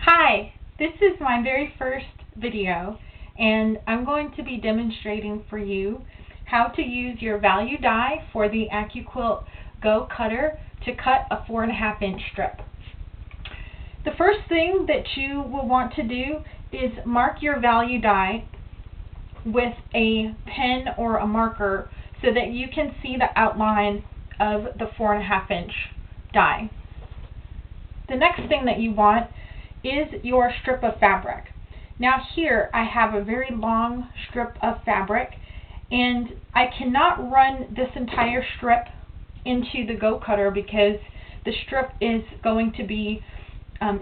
Hi, this is my very first video and I'm going to be demonstrating for you how to use your value die for the AccuQuilt Go cutter to cut a 4.5 inch strip. The first thing that you will want to do is mark your value die with a pen or a marker so that you can see the outline of the 4.5 inch die. The next thing that you want is your strip of fabric. Now here I have a very long strip of fabric and I cannot run this entire strip into the Go cutter because the strip is going to be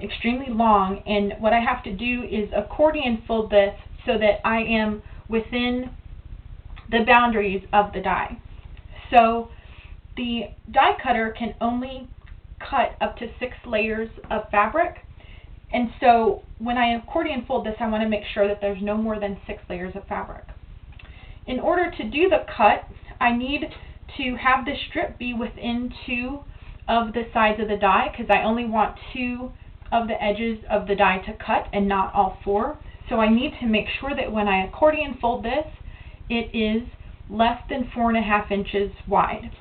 extremely long, and what I have to do is accordion fold this so that I am within the boundaries of the die. So the die cutter can only cut up to 6 layers of fabric. And so when I accordion fold this, I want to make sure that there's no more than 6 layers of fabric. In order to do the cut, I need to have the strip be within 2 of the sides of the die because I only want 2 of the edges of the die to cut and not all 4. So I need to make sure that when I accordion fold this, it is less than 4.5 inches wide.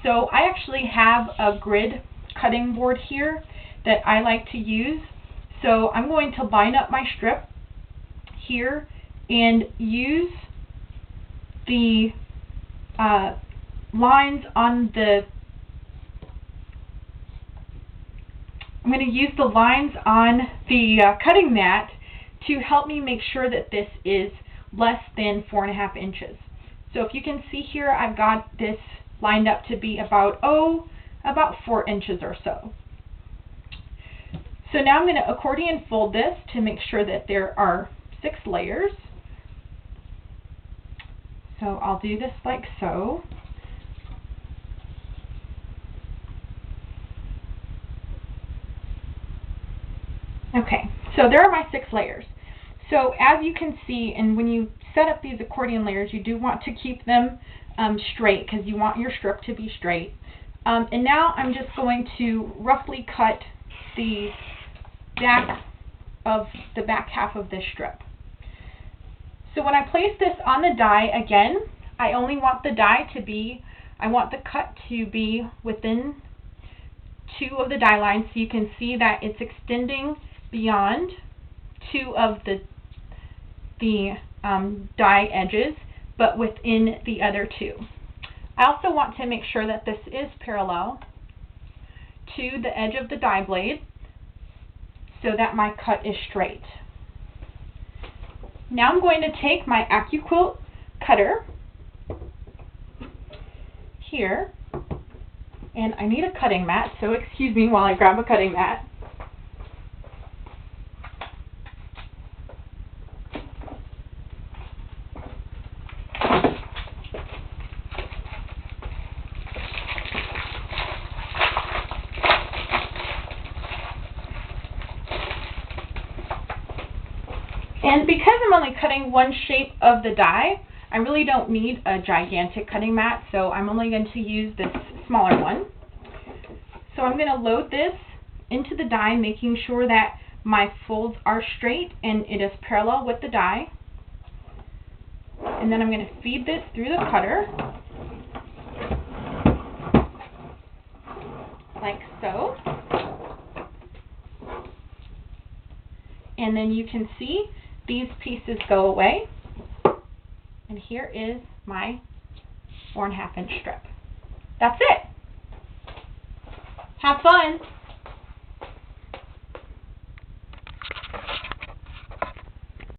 So I actually have a grid cutting board here that I like to use. So I'm going to line up my strip here and use the lines on the cutting mat to help me make sure that this is less than 4.5 inches. So if you can see here, I've got this lined up to be about 4 inches or so. So now I'm going to accordion fold this to make sure that there are 6 layers. So I'll do this like so. Okay, so there are my 6 layers. So as you can see, and when you set up these accordion layers, you do want to keep them straight because you want your strip to be straight. And now I'm just going to roughly cut the back half of this strip. So when I place this on the die, again, I only want the die to be, I want the cut to be within 2 of the die lines, so you can see that it's extending beyond 2 of the die edges, but within the other 2. I also want to make sure that this is parallel to the edge of the die blade so that my cut is straight. Now I'm going to take my AccuQuilt cutter here, and I need a cutting mat, so excuse me while I grab a cutting mat. And because I'm only cutting one shape of the die, I really don't need a gigantic cutting mat, so I'm only going to use this smaller one. So I'm going to load this into the die, making sure that my folds are straight and it is parallel with the die. And then I'm going to feed this through the cutter, like so. And then you can see these pieces go away, and here is my 4.5 inch strip. That's it. Have fun.